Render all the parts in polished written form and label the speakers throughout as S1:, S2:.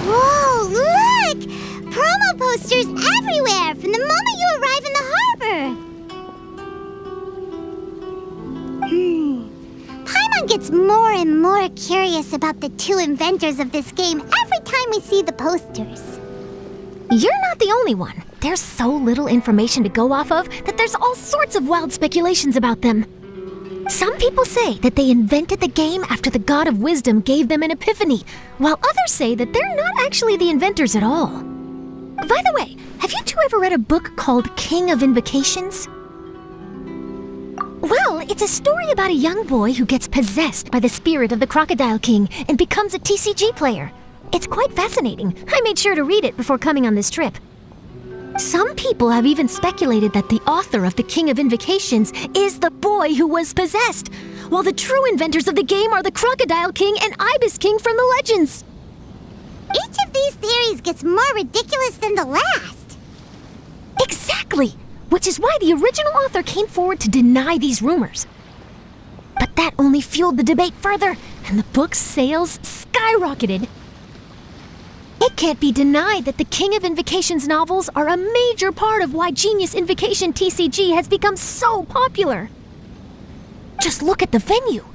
S1: Whoa, look! Promo posters everywhere from the moment you arrive in the harbor. Paimon gets more and more curious about the two inventors of this game every time we see the posters.
S2: You're not the only one. There's so little information to go off of that there's all sorts of wild speculations about them. Some people say that they invented the game after the God of Wisdom gave them an epiphany, while others say that they're not actually the inventors at all. By the way, have you two ever read a book called King of Invocations? Well, it's a story about a young boy who gets possessed by the spirit of the Crocodile King and becomes a TCG player. It's quite fascinating. I made sure to read it before coming on this trip. Some people have even speculated that the author of the King of Invocations is the boy who was possessed, while the true inventors of the game are the Crocodile King and Ibis King from the legends.
S1: Each of these theories gets more ridiculous than the last.
S2: Exactly! Which is why the original author came forward to deny these rumors. But that only fueled the debate further, and the book's sales skyrocketed. It can't be denied that the King of Invocations novels are a major part of why Genius Invocation TCG has become so popular. Just look at the venue.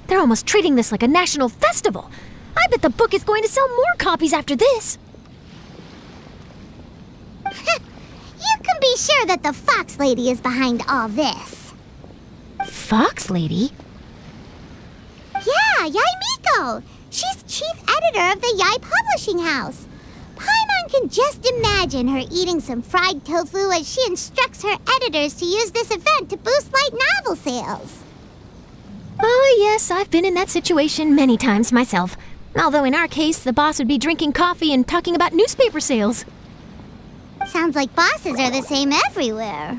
S2: They're almost treating this like a national festival. I bet the book is going to sell more copies after this.
S1: You can be sure that the Fox Lady is behind all this.
S2: Fox Lady?
S1: Yeah, Yai Miko. She's chief editor of the Yai Publishing House. Paimon can just imagine her eating some fried tofu as she instructs her editors to use this event to boost light novel sales.
S2: Oh yes, I've been in that situation many times myself. Although in our case, the boss would be drinking coffee and talking about newspaper sales.
S1: Sounds like bosses are the same everywhere.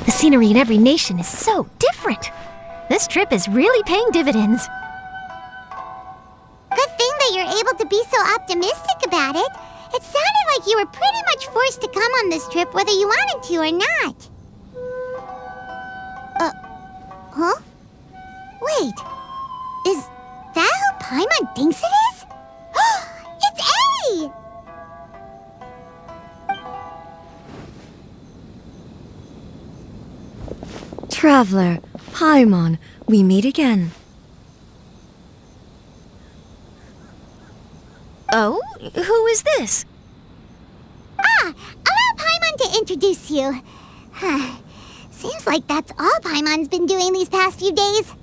S2: The scenery in every nation is so different. This trip is really paying dividends.
S1: Good thing that you're able to be so optimistic about it. It sounded like you were pretty much forced to come on this trip whether you wanted to or not. Huh? Wait. Is that who Paimon thinks it is? It's A!
S3: Traveler, Paimon, we meet again.
S2: Oh? Who is this?
S1: Allow Paimon to introduce you. Seems like that's all Paimon's been doing these past few days.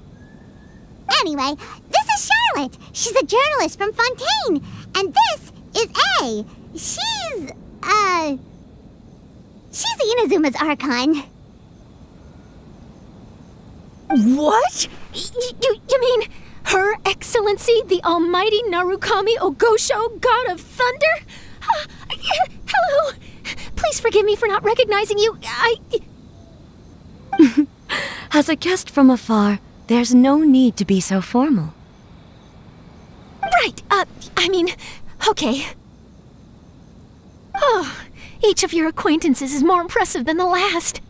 S1: Anyway, this is Charlotte. She's a journalist from Fontaine. And this is A. She's Inazuma's Archon.
S2: What? You mean Her Excellency, the Almighty Narukami Ogosho, God of Thunder? Hello. Please forgive me for not recognizing you.
S3: As a guest from afar, there's no need to be so formal.
S2: Right, okay. Oh, each of your acquaintances is more impressive than the last.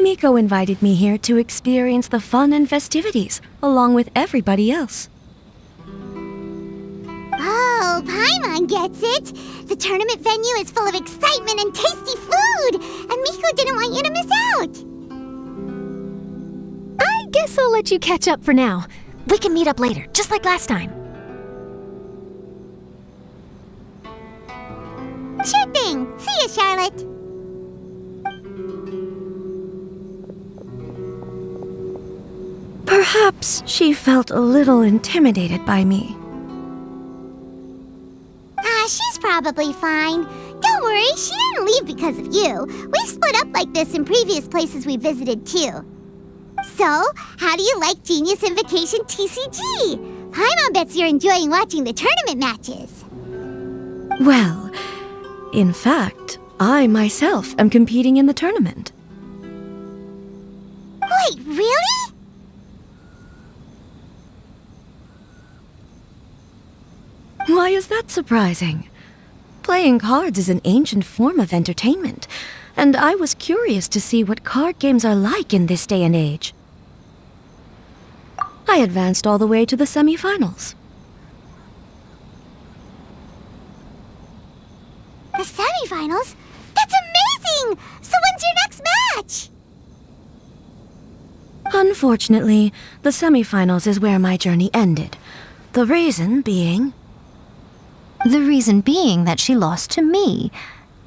S3: Miko invited me here to experience the fun and festivities, along with everybody else.
S1: Oh, Paimon gets it. The tournament venue is full of excitement and tasty food, and Miko didn't want you to miss out.
S2: I guess I'll let you catch up for now. We can meet up later, just like last time.
S1: Sure thing. See ya, Charlotte.
S3: Perhaps she felt a little intimidated by me.
S1: She's probably fine. Don't worry, she didn't leave because of you. We've split up like this in previous places we visited too. So, how do you like Genius Invocation TCG? Paimon bets you're enjoying watching the tournament matches.
S3: Well, in fact, I myself am competing in the tournament.
S1: Wait, really?
S3: Why is that surprising? Playing cards is an ancient form of entertainment, and I was curious to see what card games are like in this day and age. I advanced all the way to the semifinals.
S1: The semifinals? That's amazing! So when's your next match?
S3: Unfortunately, the semifinals is where my journey ended. The reason being...
S2: The reason being that she lost to me.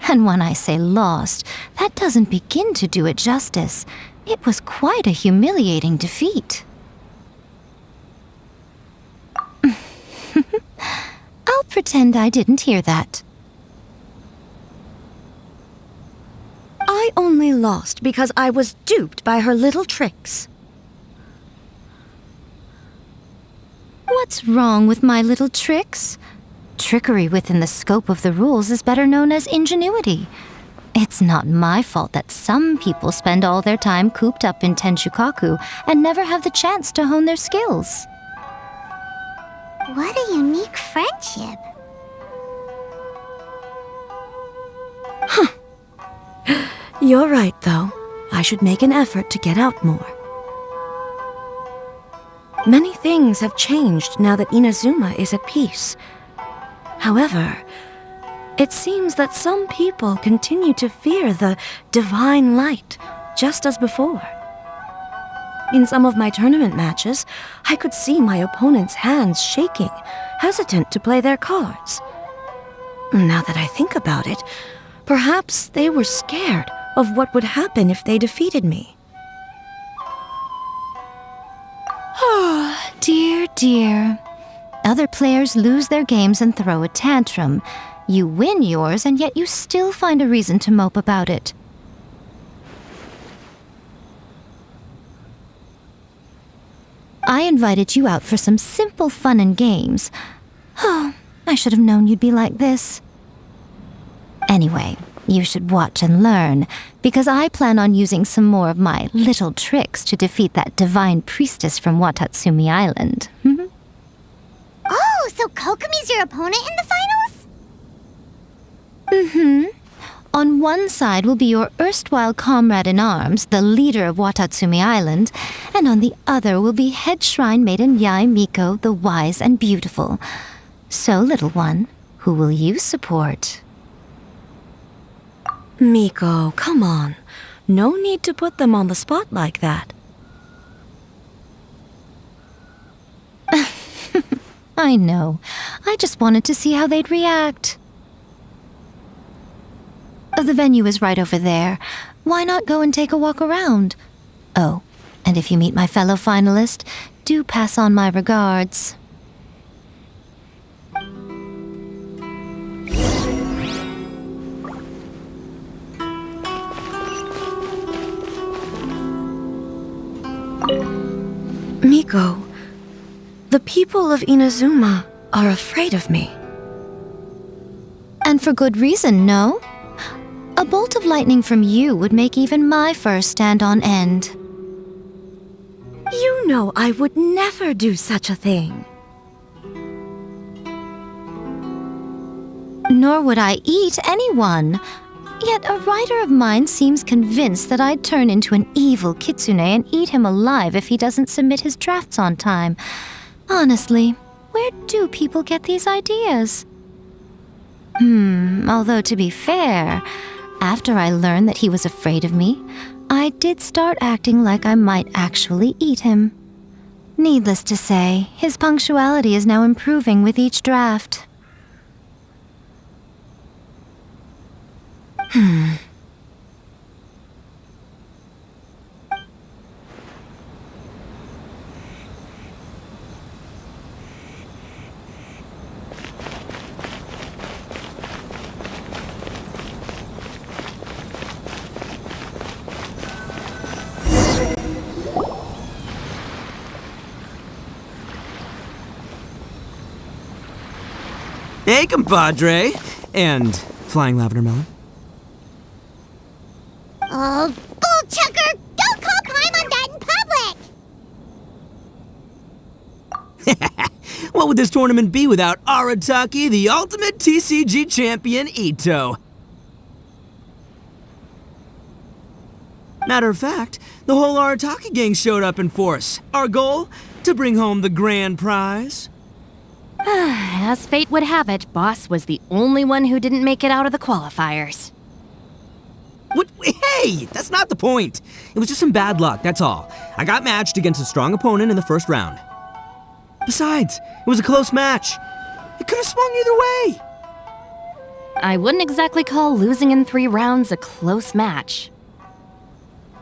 S2: And when I say lost, that doesn't begin to do it justice. It was quite a humiliating defeat. I'll pretend I didn't hear that.
S3: I only lost because I was duped by her little tricks.
S2: What's wrong with my little tricks? Trickery within the scope of the rules is better known as ingenuity. It's not my fault that some people spend all their time cooped up in Tenshukaku and never have the chance to hone their skills.
S1: What a unique friendship.
S3: You're right, though. I should make an effort to get out more. Many things have changed now that Inazuma is at peace. However, it seems that some people continue to fear the divine light, just as before. In some of my tournament matches, I could see my opponent's hands shaking, hesitant to play their cards. Now that I think about it, perhaps they were scared of what would happen if they defeated me.
S2: Oh, dear, dear. Other players lose their games and throw a tantrum. You win yours, and yet you still find a reason to mope about it. I invited you out for some simple fun and games. Oh, I should have known you'd be like this. Anyway, you should watch and learn, because I plan on using some more of my little tricks to defeat that divine priestess from Watatsumi Island.
S1: Oh, so Kokomi's your opponent in the finals?
S2: Mm-hmm. On one side will be your erstwhile comrade-in-arms, the leader of Watatsumi Island, and on the other will be head shrine maiden Yae Miko, the wise and beautiful. So, little one, who will you support?
S3: Miko, come on. No need to put them on the spot like that.
S2: I know. I just wanted to see how they'd react. The venue is right over there. Why not go and take a walk around? Oh, and if you meet my fellow finalist, do pass on my regards.
S3: Miko, the people of Inazuma are afraid of me.
S2: And for good reason, no? A bolt of lightning from you would make even my fur stand on end.
S3: You know I would never do such a thing.
S2: Nor would I eat anyone. Yet a writer of mine seems convinced that I'd turn into an evil kitsune and eat him alive if he doesn't submit his drafts on time. Honestly, where do people get these ideas? Although to be fair, after I learned that he was afraid of me, I did start acting like I might actually eat him. Needless to say, his punctuality is now improving with each draft.
S4: Hey, compadre. And flying lavender melon.
S1: Oh, bullchucker! Don't call Paimon that in public!
S4: What would this tournament be without Arataki, the ultimate TCG champion, Itto? Matter of fact, the whole Arataki gang showed up in force. Our goal? To bring home the grand prize.
S2: As fate would have it, Boss was the only one who didn't make it out of the qualifiers.
S4: What? Hey, that's not the point. It was just some bad luck, that's all. I got matched against a strong opponent in the first round. Besides, it was a close match. It could have swung either way.
S2: I wouldn't exactly call losing in 3 rounds a close match.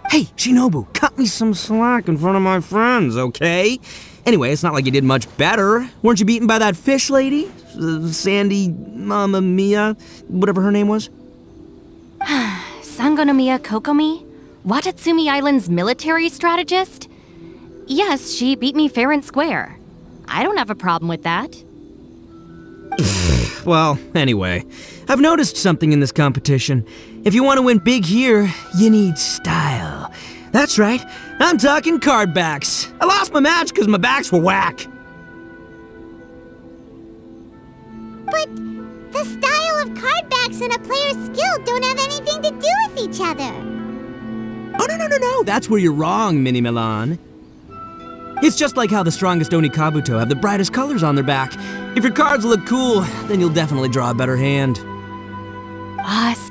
S4: Hey, Shinobu, cut me some slack in front of my friends, okay? Anyway, it's not like you did much better. Weren't you beaten by that fish lady? Sandy Mamma Mia, whatever her name was?
S2: Sangonomiya Kokomi? Watatsumi Island's military strategist? Yes, she beat me fair and square. I don't have a problem with that.
S4: Well, anyway, I've noticed something in this competition. If you want to win big here, you need style. That's right, I'm talking card backs. I lost my match because my backs were whack.
S1: But the style of card backs and a player's skill don't have anything to do with each other.
S4: Oh, no, that's where you're wrong, Mini Milan. It's just like how the strongest Oni Kabuto have the brightest colors on their back. If your cards look cool, then you'll definitely draw a better hand.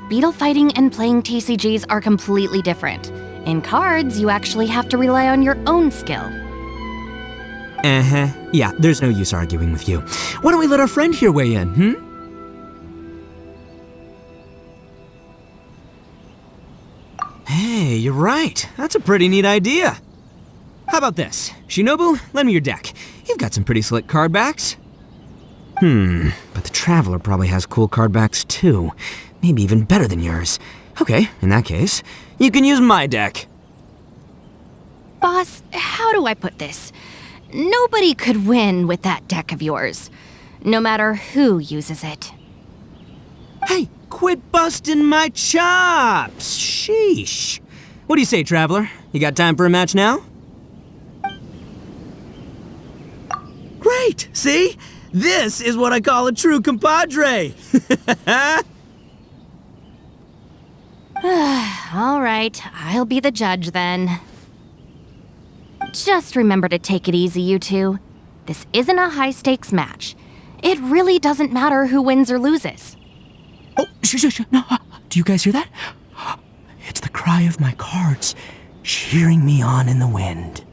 S2: Beetle fighting and playing TCGs are completely different. In cards, you actually have to rely on your own skill.
S4: Uh-huh. Yeah, there's no use arguing with you. Why don't we let our friend here weigh in, Hey, you're right. That's a pretty neat idea. How about this? Shinobu, lend me your deck. You've got some pretty slick card backs. But the Traveler probably has cool card backs too. Maybe even better than yours. Okay, in that case, you can use my deck.
S2: Boss, how do I put this? Nobody could win with that deck of yours, no matter who uses it.
S4: Hey, quit busting my chops! Sheesh. What do you say, Traveler? You got time for a match now? Great! See? This is what I call a true compadre!
S2: All right, I'll be the judge then. Just remember to take it easy, you two. This isn't a high-stakes match. It really doesn't matter who wins or loses.
S4: Oh, shh. No, do you guys hear that? It's the cry of my cards, cheering me on in the wind.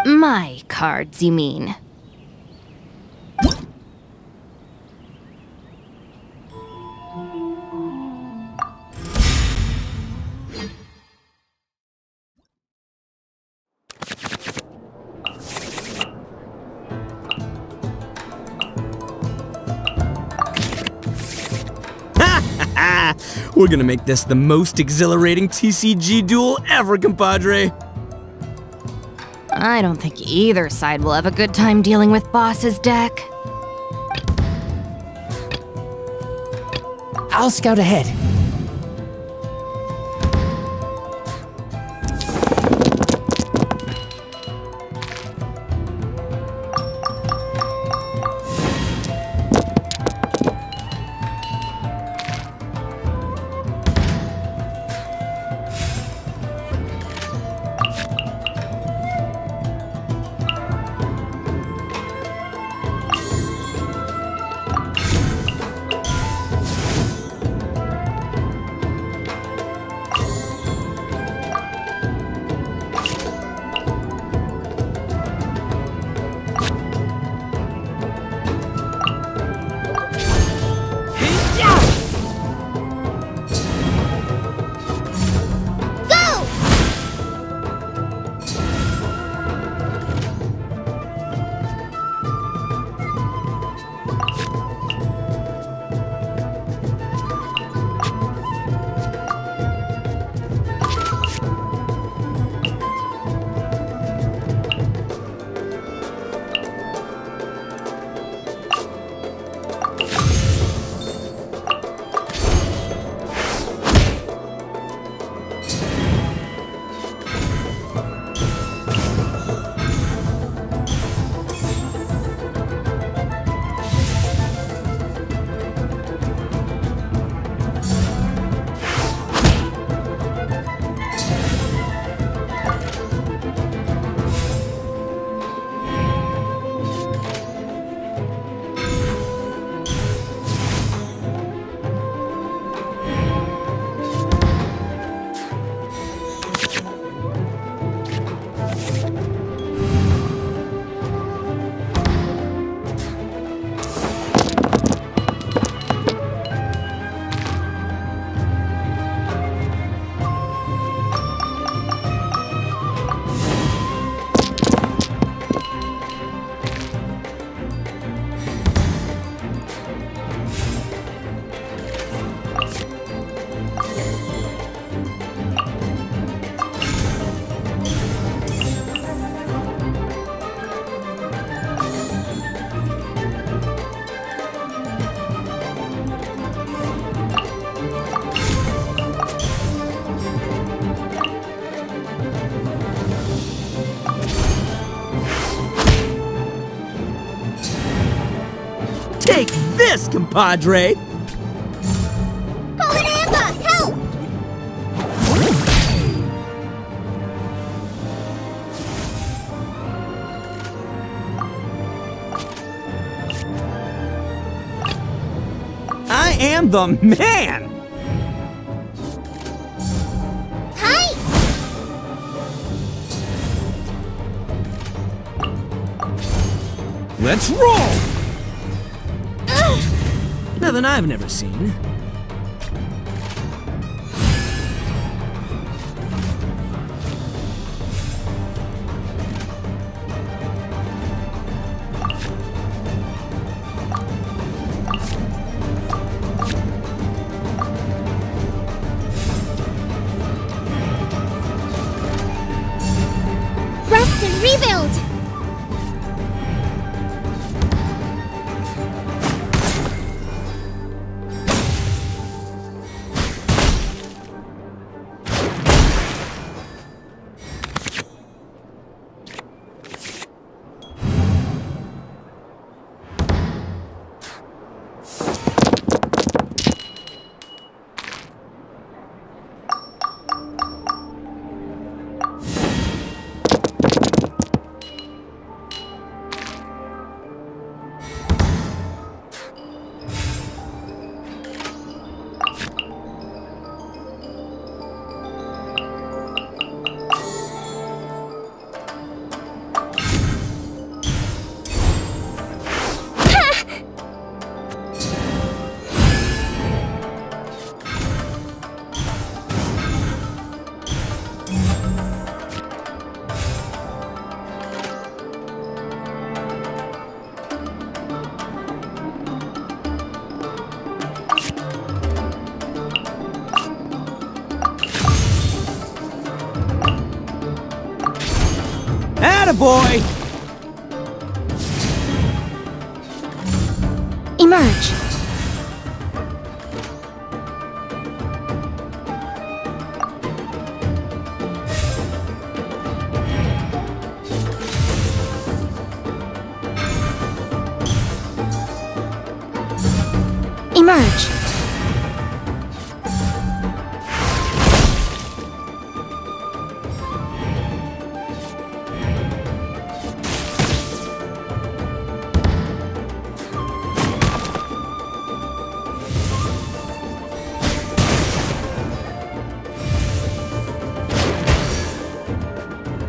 S2: My cards, you mean?
S4: We're gonna make this the most exhilarating TCG duel ever, compadre.
S2: I don't think either side will have a good time dealing with Boss's deck.
S5: I'll scout ahead.
S4: Take this, compadre!
S1: Call an ambush! Help!
S4: I am the man!
S1: Hi!
S4: Let's roll! Nothing I've never seen.
S1: Rest and rebuild!
S4: Attaboy!
S2: Emerge. Emerge.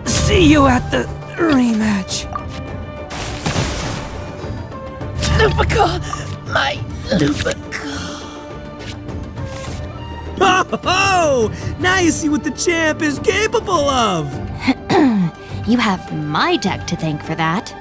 S4: See you at the rematch. Lupica! My Lupica! Oh! Now you see what the champ is capable of!
S2: You have my deck to thank for that.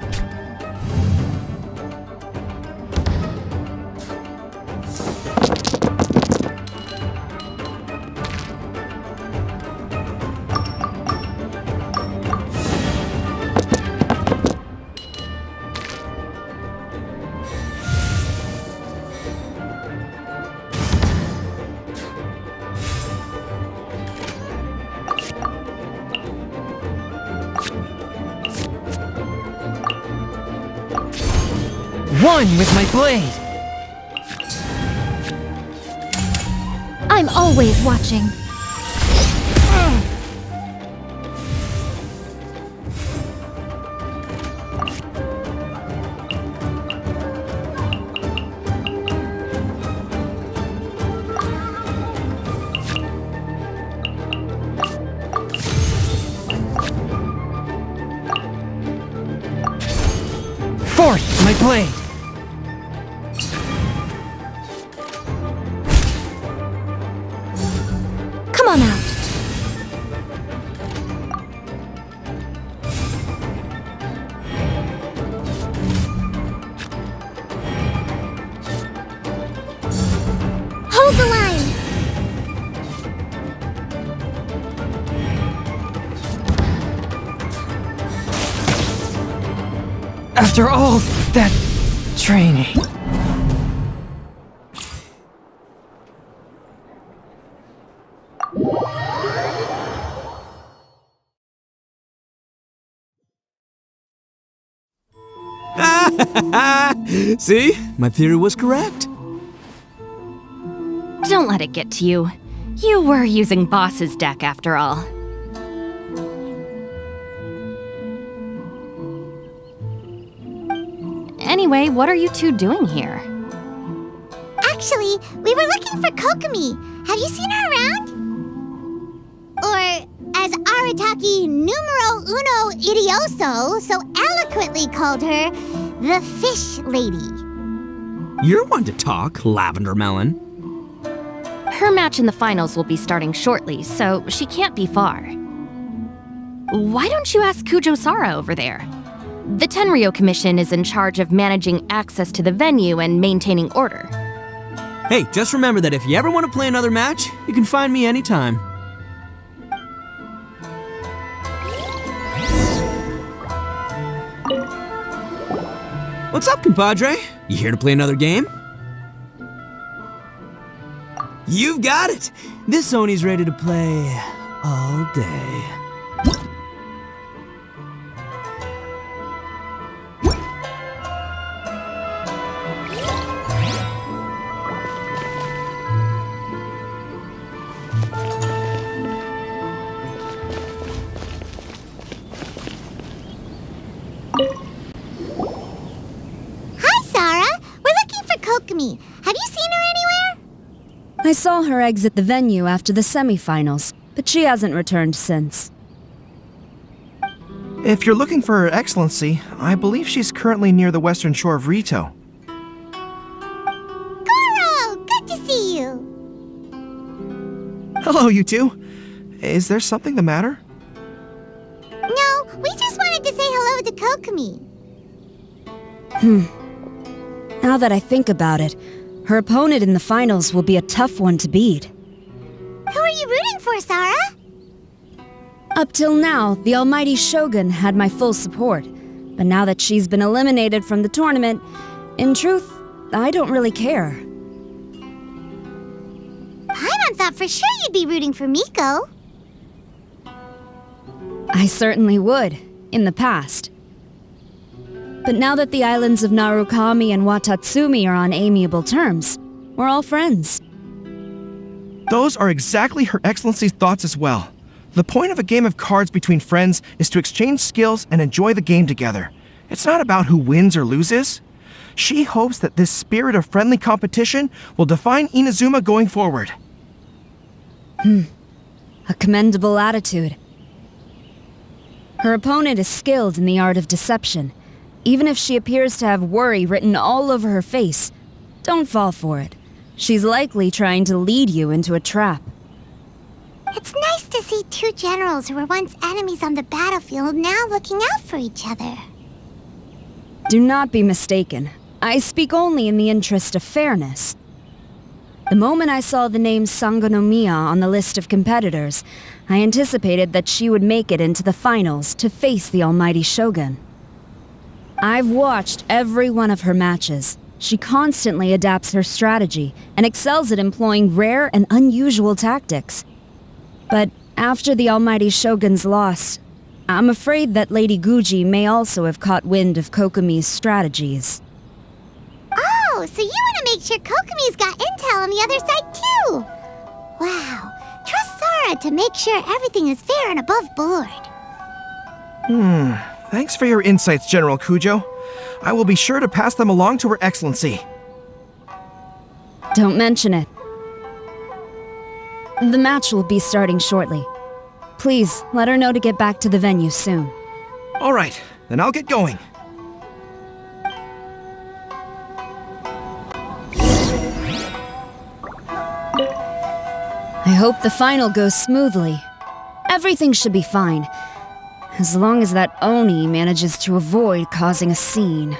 S5: One with my blade!
S2: I'm always watching.
S5: Fourth, my blade!
S2: Come on out.
S1: Hold the line!
S5: After all that training.
S4: See? My theory was correct.
S2: Don't let it get to you. You were using Boss's deck after all. Anyway, what are you two doing here?
S1: Actually, we were looking for Kokomi. Have you seen her around? Or, as Arataki numero uno idioso so eloquently called her, the Fish Lady.
S4: You're one to talk, Lavender Melon.
S2: Her match in the finals will be starting shortly, so she can't be far. Why don't you ask Kujo-Sara over there? The Tenryo Commission is in charge of managing access to the venue and maintaining order.
S4: Hey, just remember that if you ever want to play another match, you can find me anytime. What's up, compadre? You here to play another game? You've got it! This Sony's ready to play all day.
S1: Hi, Sarah. We're looking for Kokomi. Have you seen her anywhere?
S6: I saw her exit the venue after the semifinals, but she hasn't returned since.
S7: If you're looking for Her Excellency, I believe she's currently near the western shore of Rito.
S1: Goro, good to see you.
S7: Hello, you two. Is there something the matter?
S1: No, we just wanted to say hello to Kokomi.
S6: Now that I think about it, her opponent in the finals will be a tough one to beat.
S1: Who are you rooting for, Sarah?
S6: Up till now, the almighty Shogun had my full support, but now that she's been eliminated from the tournament, in truth, I don't really care.
S1: Paimon thought for sure you'd be rooting for Miko.
S6: I certainly would, in the past. But now that the islands of Narukami and Watatsumi are on amiable terms, we're all friends.
S7: Those are exactly Her Excellency's thoughts as well. The point of a game of cards between friends is to exchange skills and enjoy the game together. It's not about who wins or loses. She hopes that this spirit of friendly competition will define Inazuma going forward.
S6: A commendable attitude. Her opponent is skilled in the art of deception. Even if she appears to have worry written all over her face, don't fall for it. She's likely trying to lead you into a trap.
S1: It's nice to see two generals who were once enemies on the battlefield now looking out for each other.
S6: Do not be mistaken. I speak only in the interest of fairness. The moment I saw the name Sangonomiya on the list of competitors, I anticipated that she would make it into the finals to face the almighty Shogun. I've watched every one of her matches. She constantly adapts her strategy and excels at employing rare and unusual tactics. But after the almighty Shogun's loss, I'm afraid that Lady Guji may also have caught wind of Kokomi's strategies.
S1: Oh, so you want to make sure Kokomi's got intel on the other side too? Wow, trust Sarah to make sure everything is fair and above board.
S7: Thanks for your insights, General Kujo. I will be sure to pass them along to Her Excellency.
S6: Don't mention it. The match will be starting shortly. Please, let her know to get back to the venue soon.
S7: All right, then I'll get going.
S6: I hope the final goes smoothly. Everything should be fine, as long as that Oni manages to avoid causing a scene.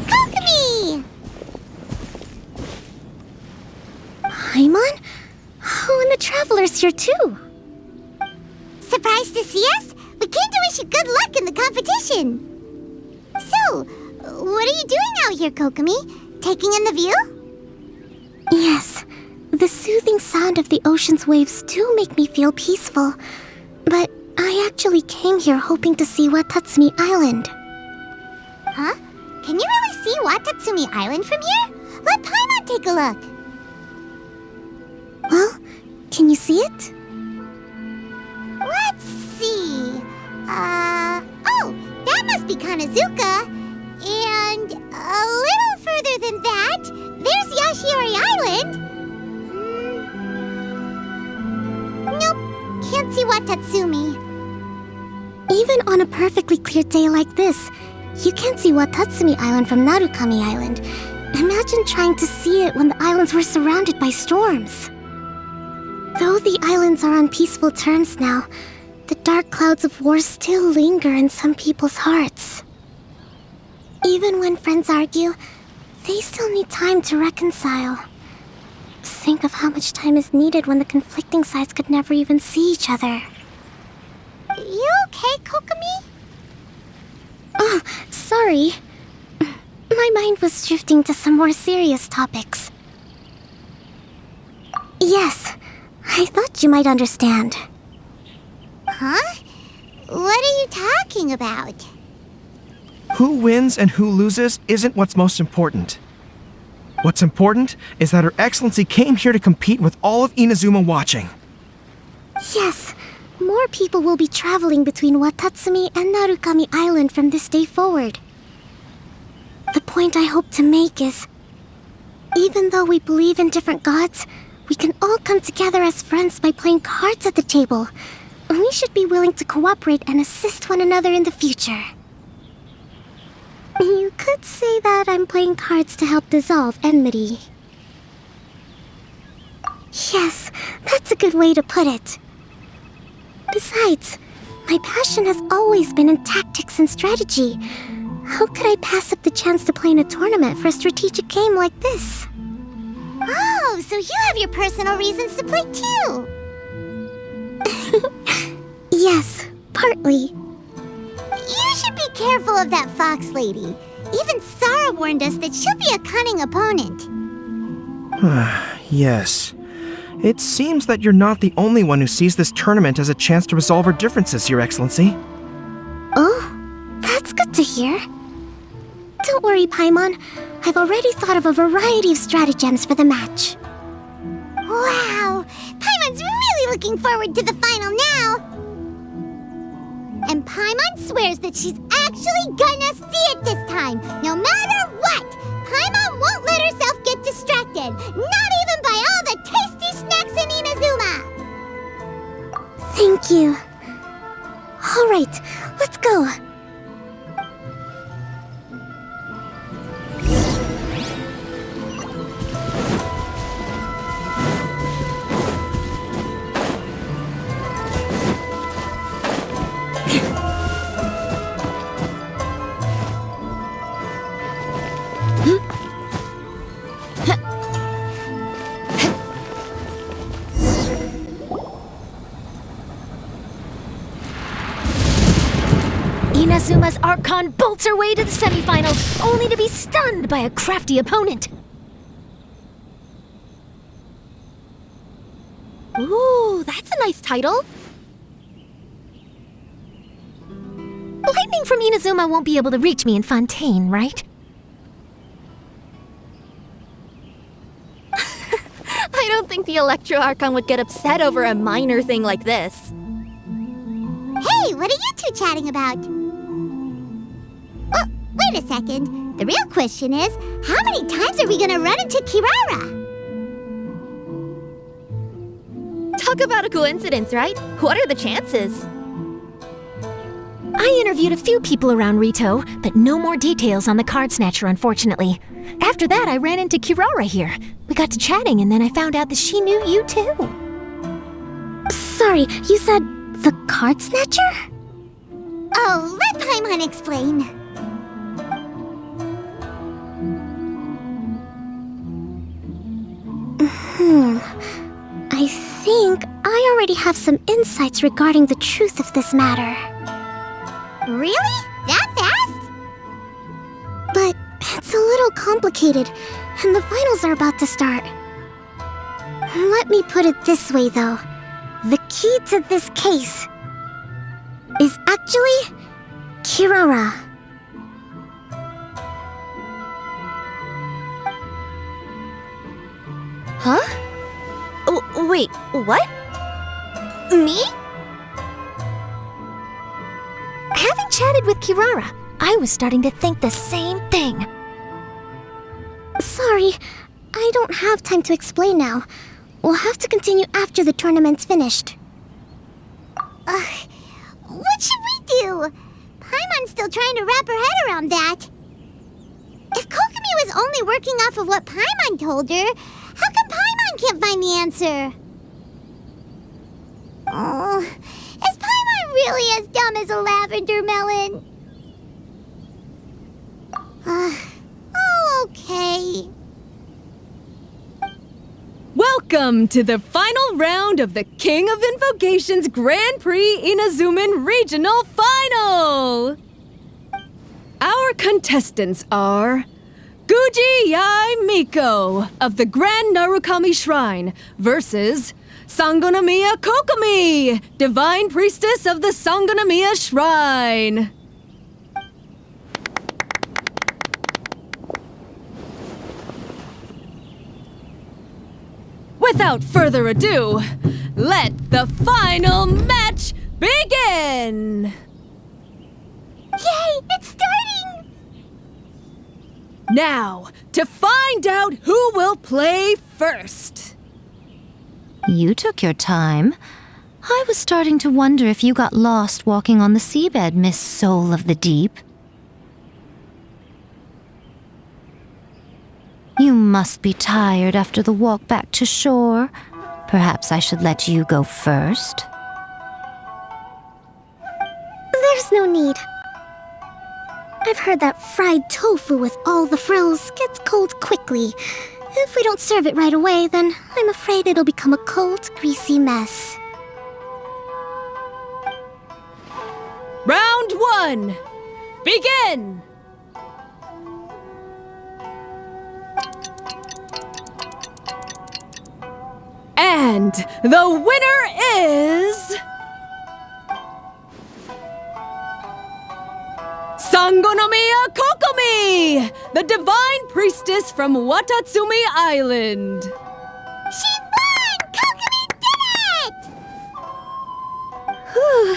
S1: Kokomi!
S2: Paimon? travelers here too.
S1: Surprised to see us? We came to wish you good luck in the competition. So, what are you doing out here, Kokomi? Taking in the view?
S2: Yes, the soothing sound of the ocean's waves do make me feel peaceful. But I actually came here hoping to see Watatsumi Island.
S1: Huh? Can you really see Watatsumi Island from here? Let Paimon take a look.
S2: Well, can you see it?
S1: Let's see. Oh, that must be Kanazuka. And a little further than that, there's Yashiori Island. Nope, can't see Watatsumi.
S2: Even on a perfectly clear day like this, you can't see Watatsumi Island from Narukami Island. Imagine trying to see it when the islands were surrounded by storms. Though the islands are on peaceful terms now, the dark clouds of war still linger in some people's hearts. Even when friends argue, they still need time to reconcile. Think of how much time is needed when the conflicting sides could never even see each other.
S1: You okay, Kokomi?
S2: Oh, sorry. My mind was drifting to some more serious topics. Yes, I thought you might understand.
S1: Huh? What are you talking about?
S7: Who wins and who loses isn't what's most important. What's important is that Her Excellency came here to compete with all of Inazuma watching.
S2: Yes, more people will be traveling between Watatsumi and Narukami Island from this day forward. The point I hope to make is, even though we believe in different gods, we can all come together as friends by playing cards at the table. We should be willing to cooperate and assist one another in the future. You could say that I'm playing cards to help dissolve enmity. Yes, that's a good way to put it. Besides, my passion has always been in tactics and strategy. How could I pass up the chance to play in a tournament for a strategic game like this?
S1: Oh, so you have your personal reasons to play too.
S2: Yes, partly.
S1: You should be careful of that fox lady. Even Sarah warned us that she'll be a cunning opponent.
S7: Yes. It seems that you're not the only one who sees this tournament as a chance to resolve our differences, Your Excellency.
S2: Oh, that's good to hear. Don't worry, Paimon. I've already thought of a variety of stratagems for the match.
S1: Wow, Paimon's really looking forward to the final now. And Paimon swears that she's actually gonna see it this time, no matter what. Paimon won't let herself get distracted, not even by all the tasty snacks in Inazuma.
S2: Thank you. All right, let's go. Inazuma's Archon bolts her way to the semifinals, only to be stunned by a crafty opponent. Ooh, that's a nice title. Lightning from Inazuma won't be able to reach me in Fontaine, right?
S8: I don't think the Electro Archon would get upset over a minor thing like this.
S1: Hey, what are you two chatting about? Oh, wait a second. The real question is, how many times are we gonna run into Kirara?
S8: Talk about a coincidence, right? What are the chances?
S2: I interviewed a few people around Rito, but no more details on the card snatcher, unfortunately. After that, I ran into Kirara here. We got to chatting, and then I found out that she knew you too. Sorry, you said the card snatcher?
S1: Oh, let Paimon explain.
S2: I
S1: think I already have some insights regarding the truth of this matter. Really? That fast? But it's a little complicated, and the finals are about to start. Let me put it this way, though. The key to this case is actually Kirara.
S8: Huh? Wait, what? Me?
S2: Having chatted with Kirara, I was starting to think the same thing.
S1: Sorry, I don't have time to explain now. We'll have to continue after the tournament's finished. What should we do? Paimon's still trying to wrap her head around that. If Kokomi was only working off of what Paimon told her, how come Paimon can't find the answer? Oh, is Paimon really as dumb as a lavender melon? Okay.
S6: Welcome to the final round of the King of Invocations Grand Prix Inazuman Regional Final! Our contestants are Guji Yai Miko of the Grand Narukami Shrine versus Sangonomiya Kokomi, Divine Priestess of the Sangonomiya Shrine. Without further ado, let the final match begin!
S1: Yay, it's starting!
S6: Now, to find out who will play first.
S3: You took your time. I was starting to wonder if you got lost walking on the seabed, Miss Soul of the Deep. You must be tired after the walk back to shore. Perhaps I should let you go first.
S1: There's no need. I've heard that fried tofu with all the frills gets cold quickly. If we don't serve it right away, then I'm afraid it'll become a cold, greasy mess.
S6: Round 1, begin! And the winner is... Sangonomiya Kokomi, the Divine Priestess from Watatsumi Island.
S1: She won! Kokomi did it!
S8: Whew.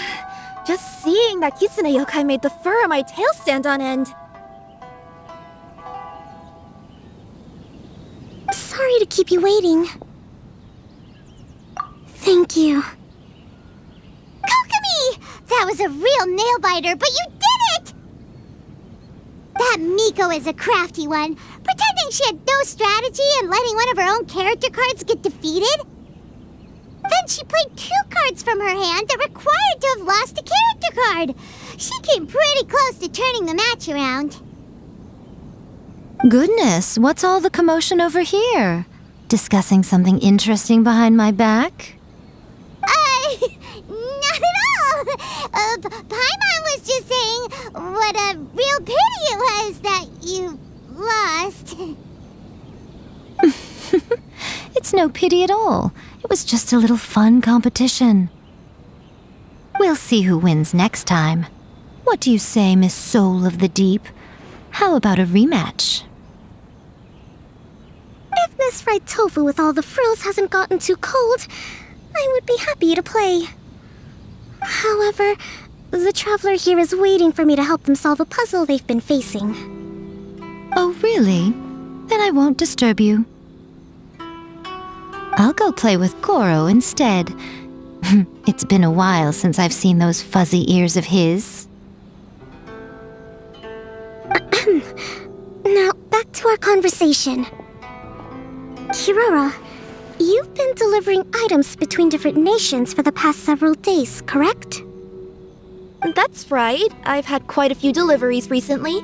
S8: Just seeing that Kitsune yokai made the fur on my tail stand on end.
S1: Sorry to keep you waiting. Thank you. Kokomi! That was a real nail-biter, but you did it! That Miko is a crafty one, pretending she had no strategy and letting one of her own character cards get defeated. Then she played 2 cards from her hand that required to have lost a character card. She came pretty close to turning the match around.
S3: Goodness, what's all the commotion over here? Discussing something interesting behind my back?
S1: Not at all. Paimon was just saying what a real pity it was that you lost.
S3: It's no pity at all. It was just a little fun competition. We'll see who wins next time. What do you say, Miss Soul of the Deep? How about a rematch?
S1: If Miss Fried Tofu with all the frills hasn't gotten too cold, I would be happy to play. However, the traveler here is waiting for me to help them solve a puzzle they've been facing.
S3: Oh, really? Then I won't disturb you. I'll go play with Goro instead. It's been a while since I've seen those fuzzy ears of his.
S1: Now, back to our conversation. Kirara, you've been delivering items between different nations for the past several days, correct?
S8: That's right. I've had quite a few deliveries recently.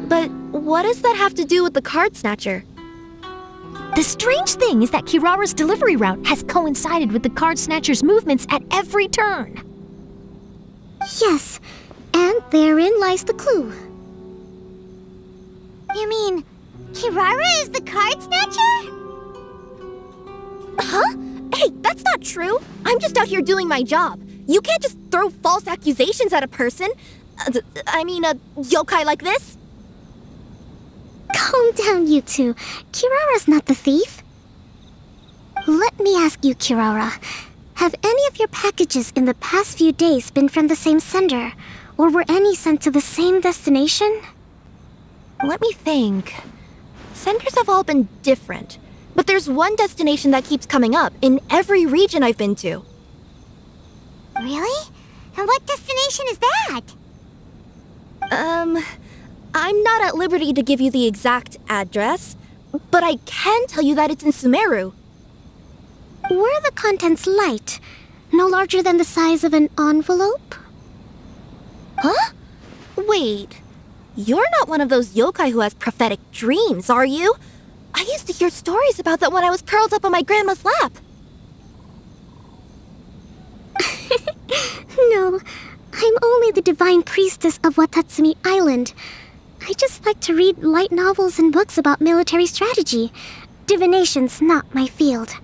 S8: But what does that have to do with the card snatcher?
S2: The strange thing is that Kirara's delivery route has coincided with the card snatcher's movements at every turn.
S1: Yes, and therein lies the clue. You mean, Kirara is the card snatcher?
S8: Huh? Hey, that's not true. I'm just out here doing my job. You can't just throw false accusations at a person. I mean, a yokai like this.
S1: Calm down, you two. Kirara's not the thief. Let me ask you, Kirara. Have any of your packages in the past few days been from the same sender? Or were any sent to the same destination?
S8: Let me think. Senders have all been different. But there's one destination that keeps coming up in every region I've been to.
S1: Really? And what destination is that?
S8: I'm not at liberty to give you the exact address, but I can tell you that it's in Sumeru.
S1: Were the contents light? No larger than the size of an envelope?
S8: Huh? Wait. You're not one of those yokai who has prophetic dreams, are you? I used to hear stories about that when I was curled up on my grandma's lap.
S1: No, I'm only the divine priestess of Watatsumi Island. I just like to read light novels and books about military strategy. Divination's not my field.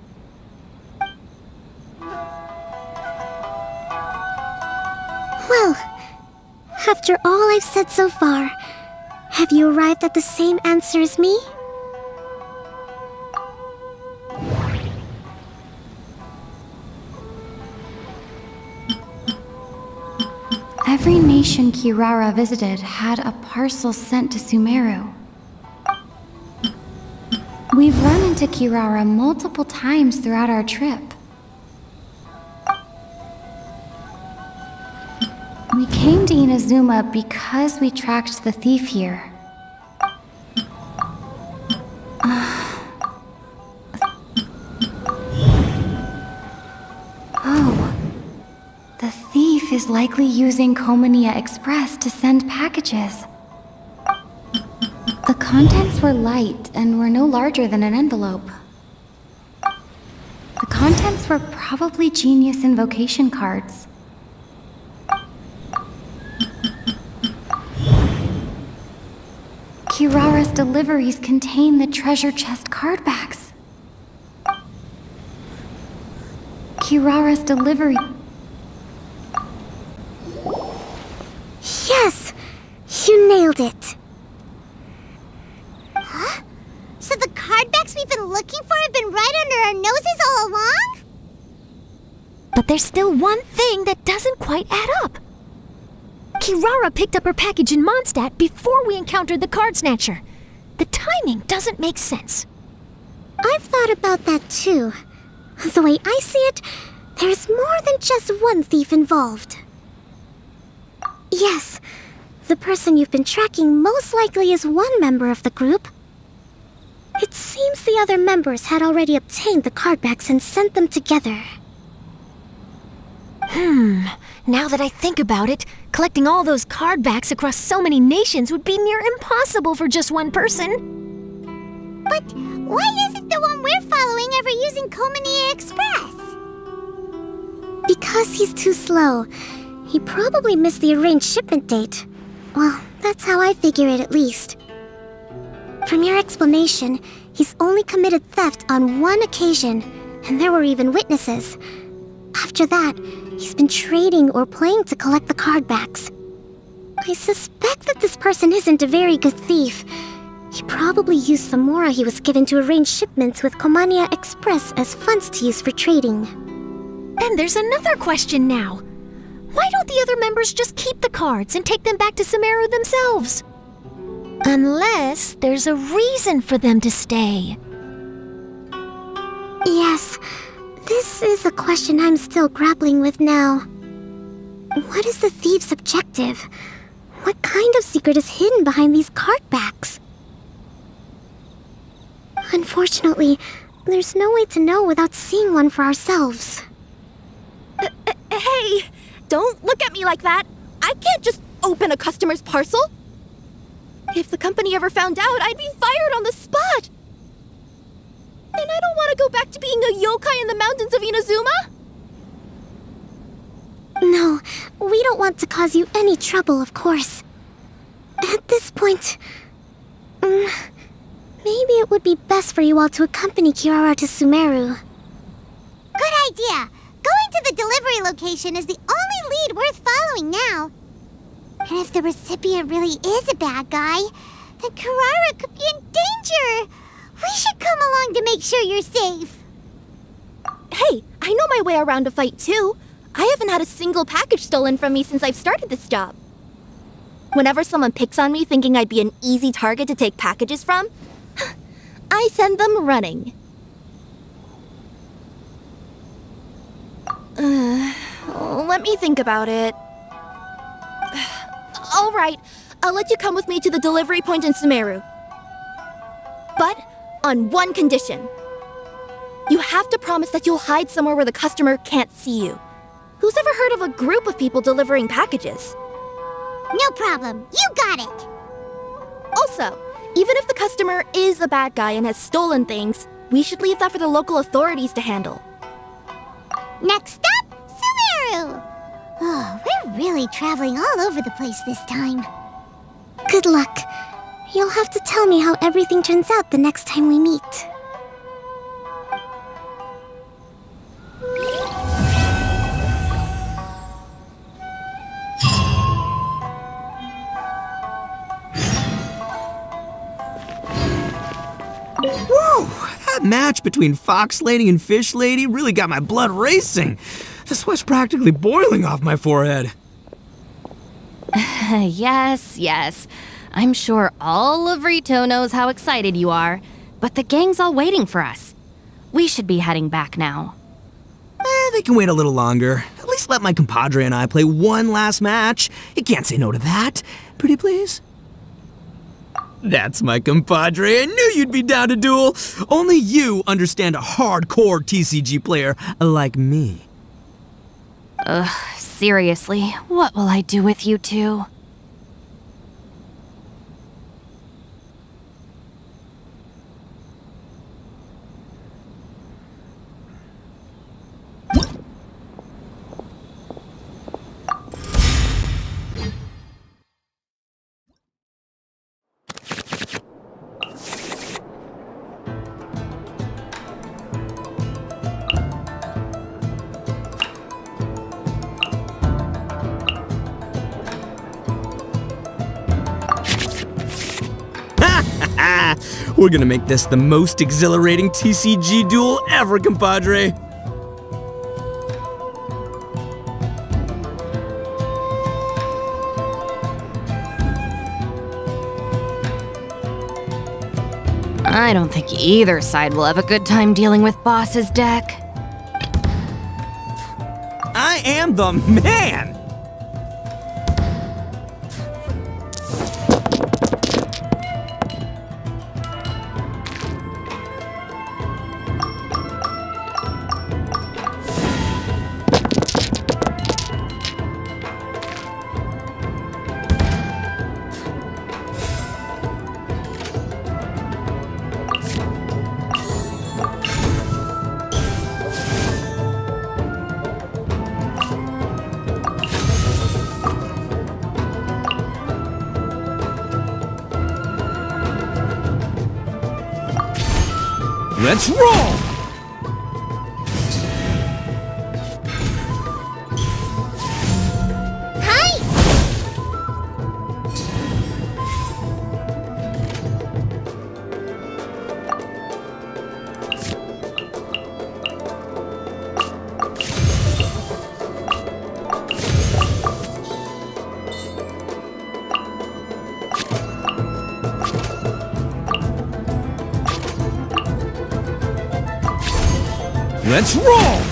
S1: Well, after all I've said so far, have you arrived at the same answer as me?
S9: Every nation Kirara visited had a parcel sent to Sumeru. We've run into Kirara multiple times throughout our trip. We came to Inazuma because we tracked the thief here. The thief is likely using Komania Express to send packages. The contents were light and were no larger than an envelope. The contents were probably Genius Invocation cards. Kirara's deliveries contain the treasure chest card backs. Kirara's delivery...
S1: Yes! You nailed it! Huh? So the cardbacks we've been looking for have been right under our noses all along?
S2: But there's still one thing that doesn't quite add up. Kirara picked up her package in Mondstadt before we encountered the card snatcher. The timing doesn't make sense.
S1: I've thought about that too. The way I see it, there's more than just one thief involved. Yes, the person you've been tracking most likely is one member of the group. It seems the other members had already obtained the cardbacks and sent them together.
S2: Now that I think about it, collecting all those cardbacks across so many nations would be near impossible for just one person.
S1: But why isn't the one we're following ever using Komania Express? Because he's too slow. He probably missed the arranged shipment date. Well, that's how I figure it at least. From your explanation, he's only committed theft on one occasion, and there were even witnesses. After that, he's been trading or playing to collect the cardbacks. I suspect that this person isn't a very good thief. He probably used the mora he was given to arrange shipments with Komania Express as funds to use for trading.
S2: Then there's another question now. Why don't the other members just keep the cards and take them back to Sumeru themselves? Unless there's a reason for them to stay.
S1: Yes, this is a question I'm still grappling with now. What is the thief's objective? What kind of secret is hidden behind these cardbacks? Unfortunately, there's no way to know without seeing one for ourselves.
S8: Hey, don't look at me like that. I can't just open a customer's parcel. If the company ever found out, I'd be fired on the spot. And I don't want to go back to being a yokai in the mountains of Inazuma?
S1: No, we don't want to cause you any trouble, of course. At this point, maybe it would be best for you all to accompany Kirara to Sumeru. Good idea! Going to the delivery location is the only lead worth following now. And if the recipient really is a bad guy, then Kirara could be in danger! We should come along to make sure you're safe.
S8: Hey, I know my way around a fight too. I haven't had a single package stolen from me since I've started this job. Whenever someone picks on me thinking I'd be an easy target to take packages from, I send them running. Let me think about it. All right, I'll let you come with me to the delivery point in Sumeru. But on one condition. You have to promise that you'll hide somewhere where the customer can't see you. Who's ever heard of a group of people delivering packages?
S1: No problem. You got it.
S8: Also, even if the customer is a bad guy and has stolen things, we should leave that for the local authorities to handle.
S1: Next stop, Sumeru! Oh, we're really traveling all over the place this time. Good luck. You'll have to tell me how everything turns out the next time we meet.
S4: Whoa! That match between Fox Lady and Fish Lady really got my blood racing. The sweat's practically boiling off my forehead.
S2: Yes. I'm sure all of Rito knows how excited you are, but the gang's all waiting for us. We should be heading back now.
S4: They can wait a little longer. At least let my compadre and I play one last match. You can't say no to that. Pretty please? That's my compadre. I knew you'd be down to duel. Only you understand a hardcore TCG player like me.
S2: Seriously, what will I do with you two?
S4: We're gonna make this the most exhilarating TCG duel ever, compadre.
S2: I don't think either side will have a good time dealing with Boss's deck.
S4: I am the man! Let's roll!
S1: Hi!
S4: Let's roll!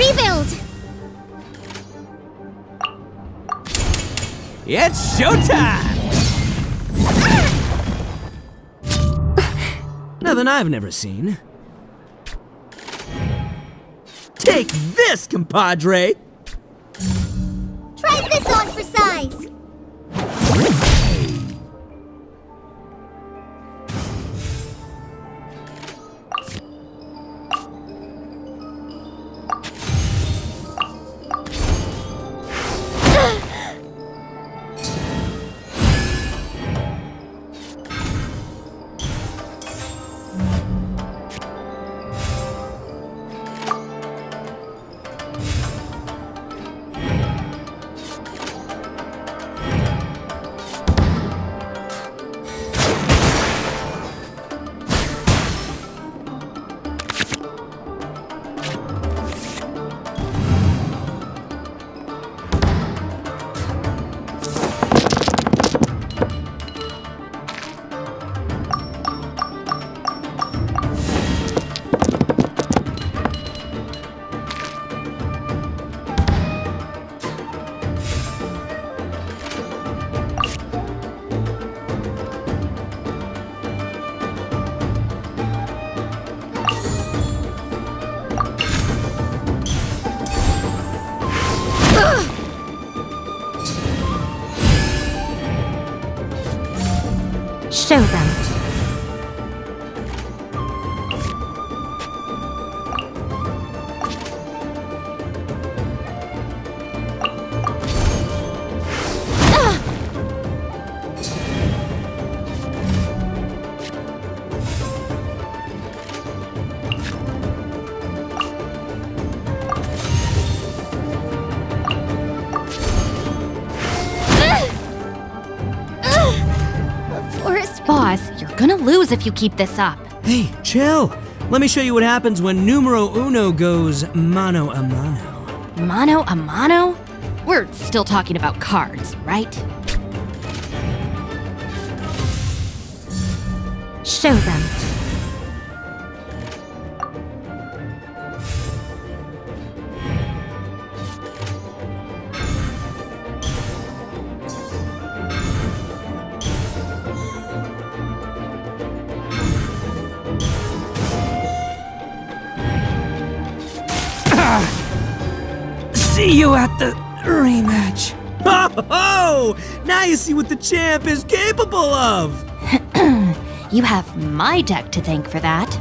S1: rebuild!
S4: It's showtime! Nothing I've never seen. Take this, compadre!
S1: Try this on for size!
S3: Show them.
S2: Boss, you're gonna lose if you keep this up.
S4: Hey, chill. Let me show you what happens when numero uno goes mano a mano.
S2: Mano a mano? We're still talking about cards, right?
S3: Show them.
S4: See you at the rematch. Oh, now you see what the champ is capable of.
S2: You have my deck to thank for that.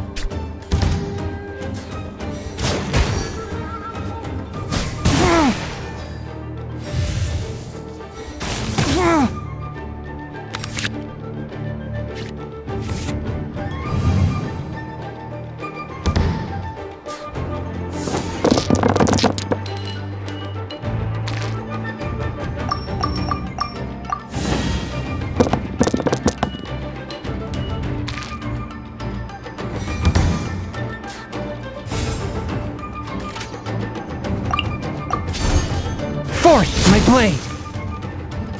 S5: Fourth, my blade!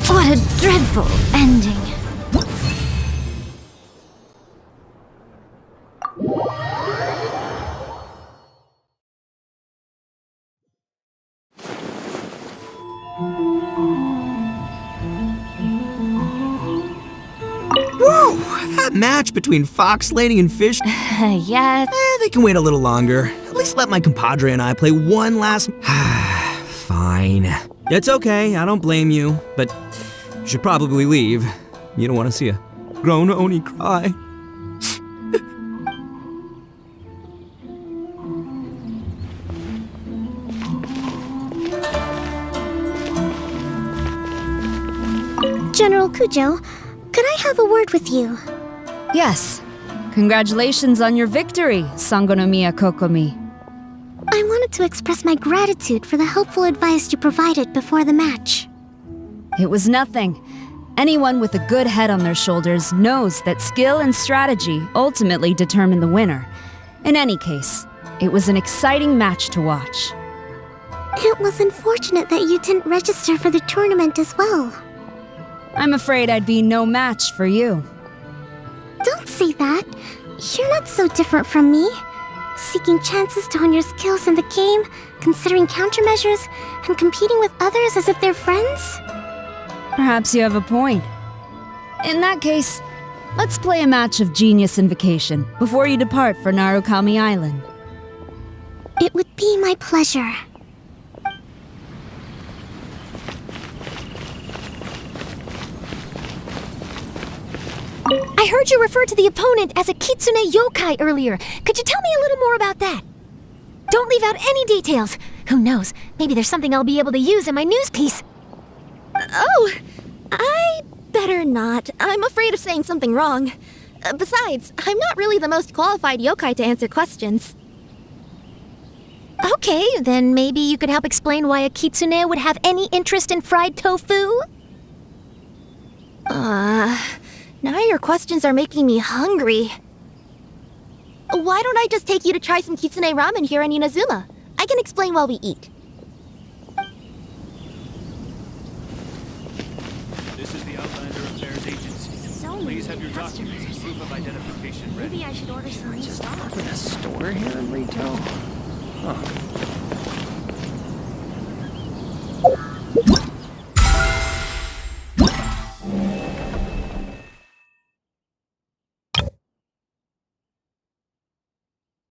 S3: What a dreadful ending.
S4: Whoa, that match between Fox Lady and Fish,
S2: Yeah,
S4: they can wait a little longer. At least let my compadre and I play one last... Fine. It's okay, I don't blame you, but you should probably leave. You don't want to see a grown Oni cry.
S1: General Kujo, could I have a word with you?
S6: Yes. Congratulations on your victory, Sangonomiya Kokomi.
S1: I wanted to express my gratitude for the helpful advice you provided before the match.
S6: It was nothing. Anyone with a good head on their shoulders knows that skill and strategy ultimately determine the winner. In any case, it was an exciting match to watch.
S1: It was unfortunate that you didn't register for the tournament as well.
S6: I'm afraid I'd be no match for you.
S1: Don't say that. You're not so different from me. Seeking chances to hone your skills in the game, considering countermeasures, and competing with others as if they're friends?
S6: Perhaps you have a point. In that case, let's play a match of Genius Invocation before you depart for Narukami Island.
S1: It would be my pleasure.
S2: I heard you refer to the opponent as a Kitsune yokai earlier. Could you tell me a little more about that? Don't leave out any details. Who knows, maybe there's something I'll be able to use in my news piece.
S8: Oh, I better not. I'm afraid of saying something wrong. Besides, I'm not really the most qualified yokai to answer questions.
S2: Okay, then maybe you could help explain why a kitsune would have any interest in fried tofu?
S8: Now your questions are making me hungry. Why don't I just take you to try some kitsune ramen here in Inazuma? I can explain while we eat.
S10: This is the Outlander Affairs Agency. Please have your documents and proof of identification ready.
S2: Maybe I should order some new stock.
S5: A store here in Rito? Huh.